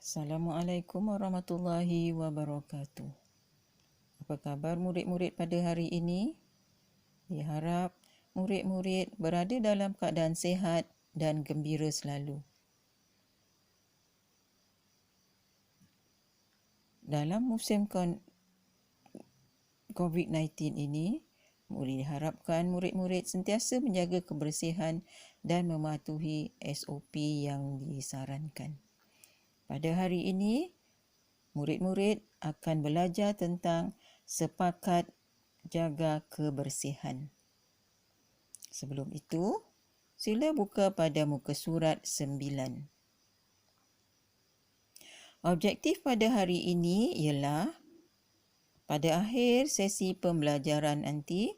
Assalamualaikum warahmatullahi wabarakatuh. Apa khabar murid-murid pada hari ini? Diharap murid-murid berada dalam keadaan sihat dan gembira selalu. Dalam musim COVID-19 ini, diharapkan murid-murid sentiasa menjaga kebersihan dan mematuhi SOP yang disarankan. Pada hari ini, murid-murid akan belajar tentang sepakat jaga kebersihan. Sebelum itu, sila buka pada muka surat 9. Objektif pada hari ini ialah pada akhir sesi pembelajaran nanti,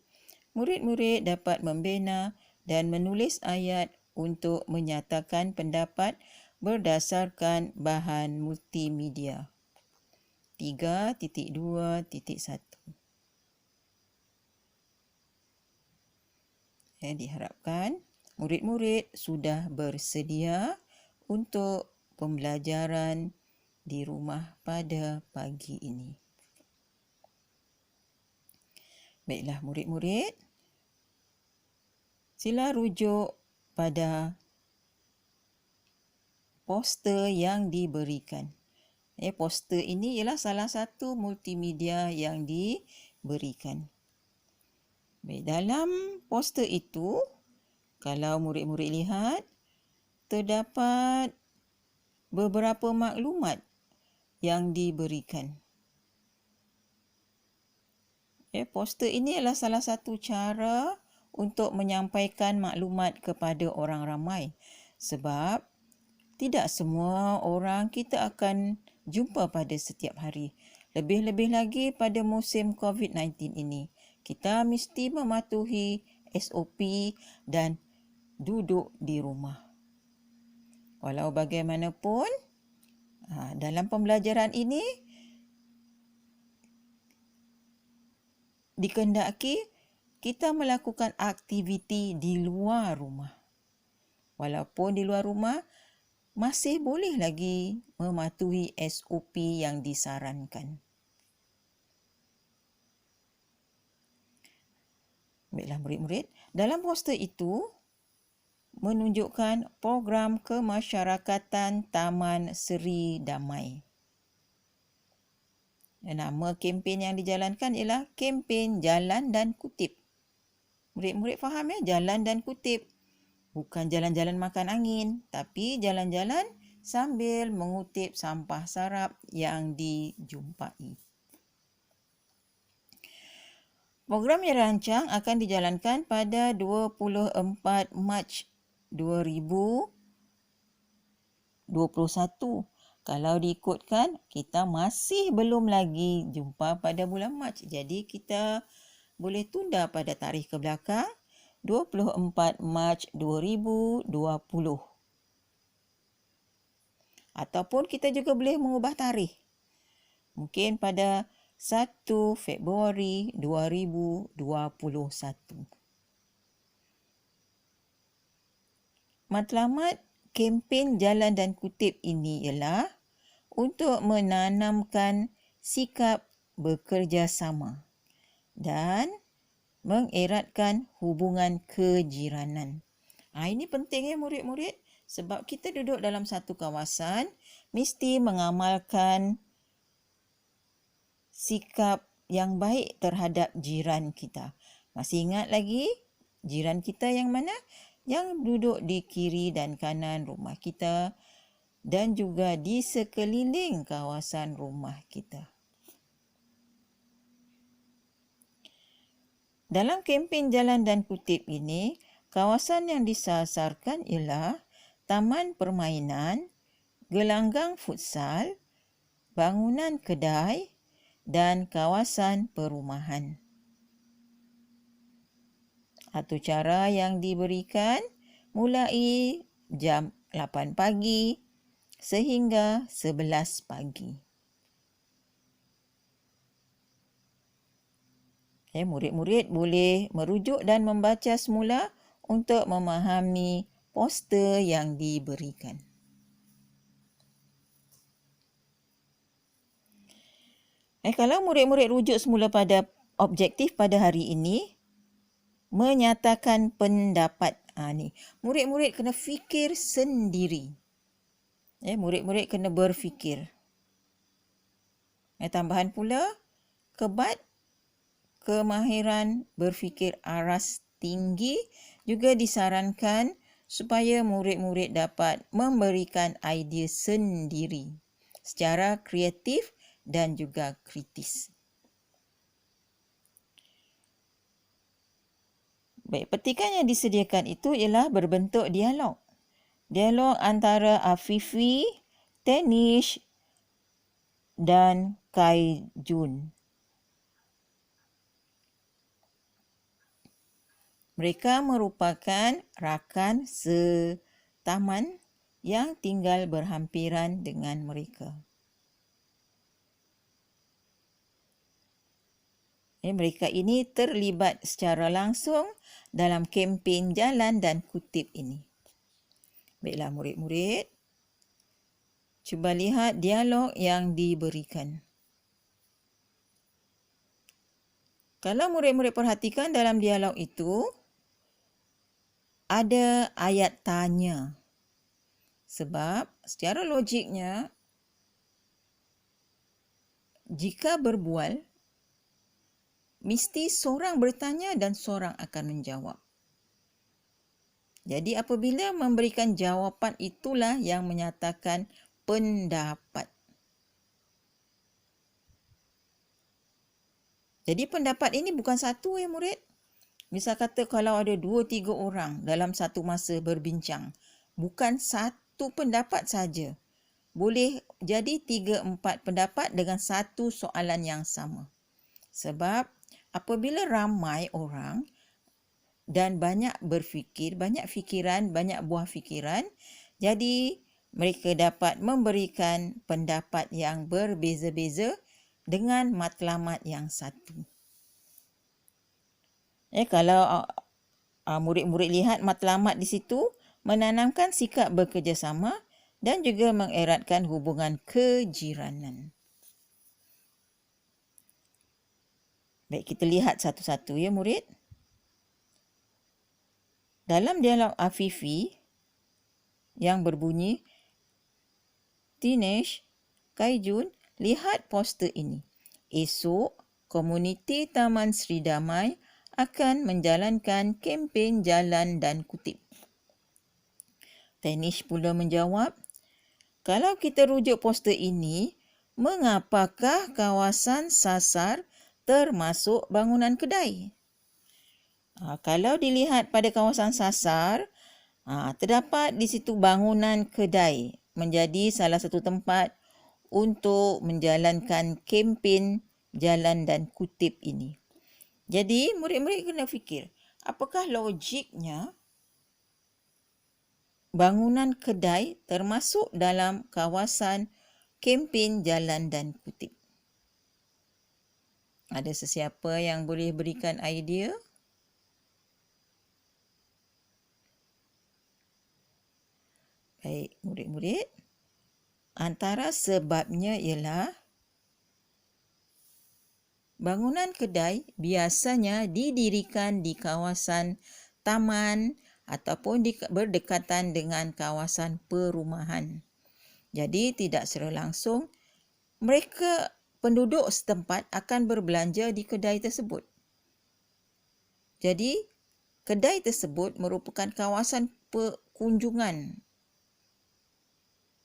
murid-murid dapat membina dan menulis ayat untuk menyatakan pendapat berdasarkan bahan multimedia. 3.2.1. Diharapkan murid-murid sudah bersedia untuk pembelajaran di rumah pada pagi ini. Baiklah murid-murid, sila rujuk pada poster yang diberikan. Poster ini ialah salah satu multimedia yang diberikan. Baik, dalam poster itu, kalau murid-murid lihat, terdapat beberapa maklumat yang diberikan. Poster ini adalah salah satu cara untuk menyampaikan maklumat kepada orang ramai. Sebab tidak semua orang kita akan jumpa pada setiap hari. Lebih-lebih lagi pada musim COVID-19 ini. Kita mesti mematuhi SOP dan duduk di rumah. Walau bagaimanapun, dalam pembelajaran ini dikehendaki kita melakukan aktiviti di luar rumah. Walaupun di luar rumah, masih boleh lagi mematuhi SOP yang disarankan. Baiklah murid-murid, dalam poster itu menunjukkan program kemasyarakatan Taman Seri Damai. Nama kempen yang dijalankan ialah kempen Jalan dan Kutip. Murid-murid faham Jalan dan Kutip. Bukan jalan-jalan makan angin, tapi jalan-jalan sambil mengutip sampah sarap yang dijumpai. Program yang dirancang akan dijalankan pada 24 Mac 2021. Kalau diikutkan, kita masih belum lagi jumpa pada bulan Mac. Jadi kita boleh tunda pada tarikh ke belakang 24 Mac 2020. Ataupun kita juga boleh mengubah tarikh. Mungkin pada 1 Februari 2021. Matlamat kempen Jalan dan Kutip ini ialah untuk menanamkan sikap bekerjasama dan mengeratkan hubungan kejiranan. Ini penting murid-murid, sebab kita duduk dalam satu kawasan mesti mengamalkan sikap yang baik terhadap jiran kita. Masih ingat lagi jiran kita yang mana? Yang duduk di kiri dan kanan rumah kita dan juga di sekeliling kawasan rumah kita. Dalam kempen Jalan dan Kutip ini, kawasan yang disasarkan ialah taman permainan, gelanggang futsal, bangunan kedai dan kawasan perumahan. Atau cara yang diberikan mulai jam 8 pagi sehingga 11 pagi. Murid-murid boleh merujuk dan membaca semula untuk memahami poster yang diberikan. Kalau murid-murid rujuk semula pada objektif pada hari ini, menyatakan pendapat. Ni, murid-murid kena fikir sendiri. Murid-murid kena berfikir. Tambahan pula, kebat kemahiran berfikir aras tinggi juga disarankan supaya murid-murid dapat memberikan idea sendiri secara kreatif dan juga kritis. Baik, petikan yang disediakan itu ialah berbentuk dialog. Dialog antara Afifi, Tanish dan Kai Jun. Mereka merupakan rakan setaman yang tinggal berhampiran dengan mereka. Mereka ini terlibat secara langsung dalam kempen jalan dan kutip ini. Baiklah murid-murid, cuba lihat dialog yang diberikan. Kalau murid-murid perhatikan dalam dialog itu, ada ayat tanya. Sebab secara logiknya, jika berbual, mesti seorang bertanya dan seorang akan menjawab. Jadi apabila memberikan jawapan itulah yang menyatakan pendapat. Jadi pendapat ini bukan satu murid. Misal kata kalau ada 2-3 orang dalam satu masa berbincang, bukan satu pendapat saja. Boleh jadi 3-4 pendapat dengan satu soalan yang sama. Sebab apabila ramai orang dan banyak berfikir, banyak fikiran, banyak buah fikiran, jadi mereka dapat memberikan pendapat yang berbeza-beza dengan matlamat yang satu. Kalau murid-murid lihat matlamat di situ, menanamkan sikap bekerjasama dan juga mengeratkan hubungan kejiranan. Baik, kita lihat satu-satu murid. Dalam dialog Afifi yang berbunyi, Teenage, Kaijun, lihat poster ini. Esok, komuniti Taman Sri Damai akan menjalankan kempen jalan dan kutip. Tanish pula menjawab, kalau kita rujuk poster ini, mengapakah kawasan sasar termasuk bangunan kedai? Kalau dilihat pada kawasan sasar, terdapat di situ bangunan kedai menjadi salah satu tempat untuk menjalankan kempen jalan dan kutip ini. Jadi, murid-murid kena fikir, apakah logiknya bangunan kedai termasuk dalam kawasan kempen jalan dan kutip? Ada sesiapa yang boleh berikan idea? Baik, murid-murid. Antara sebabnya ialah bangunan kedai biasanya didirikan di kawasan taman ataupun berdekatan dengan kawasan perumahan. Jadi tidak secara langsung mereka penduduk setempat akan berbelanja di kedai tersebut. Jadi kedai tersebut merupakan kawasan kunjungan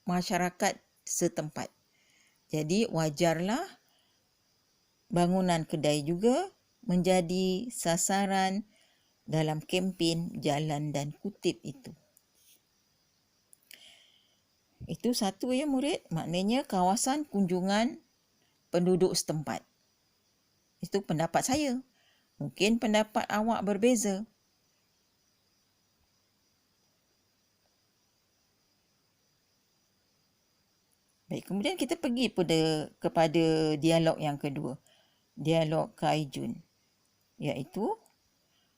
masyarakat setempat. Jadi wajarlah bangunan kedai juga menjadi sasaran dalam kempen jalan dan kutip itu. Itu satu murid, maknanya kawasan kunjungan penduduk setempat. Itu pendapat saya. Mungkin pendapat awak berbeza. Baik, kemudian kita pergi kepada dialog yang kedua. Dialog Kaijun. Iaitu,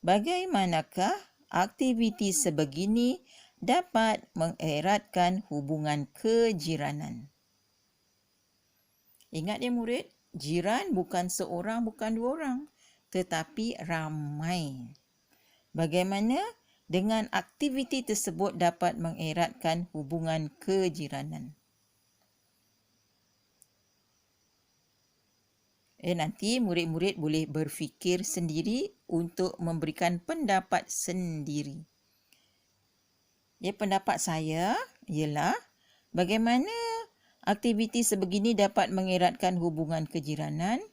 bagaimanakah aktiviti sebegini dapat mengeratkan hubungan kejiranan? Ingat murid, jiran bukan seorang, bukan dua orang, tetapi ramai. Bagaimana dengan aktiviti tersebut dapat mengeratkan hubungan kejiranan? Nanti murid-murid boleh berfikir sendiri untuk memberikan pendapat sendiri. Pendapat saya ialah bagaimana aktiviti sebegini dapat mengeratkan hubungan kejiranan.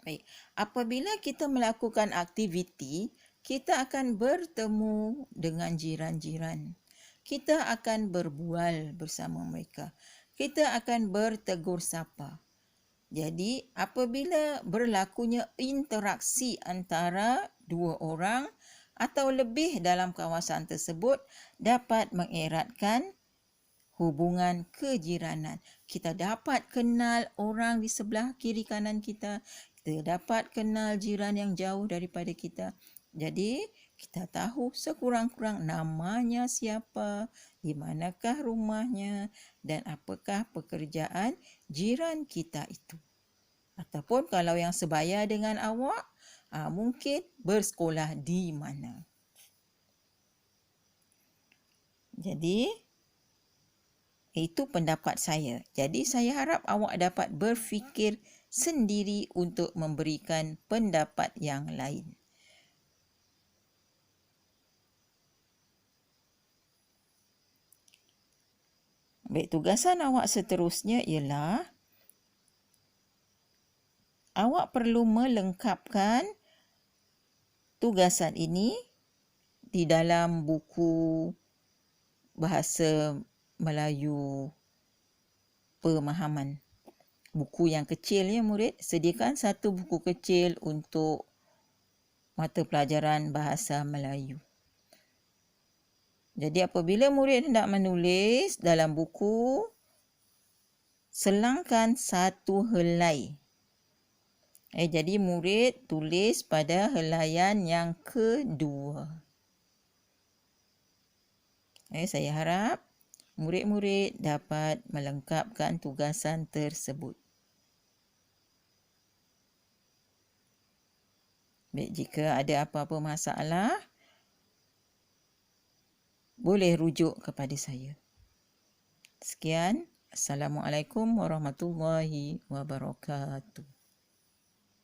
Baik, apabila kita melakukan aktiviti, kita akan bertemu dengan jiran-jiran. Kita akan berbual bersama mereka. Kita akan bertegur sapa. Jadi, apabila berlakunya interaksi antara dua orang atau lebih dalam kawasan tersebut, dapat mengeratkan hubungan kejiranan. Kita dapat kenal orang di sebelah kiri kanan kita. Kita dapat kenal jiran yang jauh daripada kita. Jadi, kita tahu sekurang-kurang namanya siapa, di manakah rumahnya dan apakah pekerjaan jiran kita itu. Ataupun kalau yang sebaya dengan awak, mungkin bersekolah di mana. Jadi, itu pendapat saya. Jadi, saya harap awak dapat berfikir sendiri untuk memberikan pendapat yang lain. Baik, tugasan awak seterusnya ialah awak perlu melengkapkan tugasan ini di dalam buku bahasa Melayu pemahaman. Buku yang kecil murid. Sediakan satu buku kecil untuk mata pelajaran bahasa Melayu. Jadi apabila murid hendak menulis dalam buku, selangkan satu helai. Jadi murid tulis pada helaian yang kedua. Saya harap murid-murid dapat melengkapkan tugasan tersebut. Baik, jika ada apa-apa masalah, boleh rujuk kepada saya. Sekian. Assalamualaikum warahmatullahi wabarakatuh.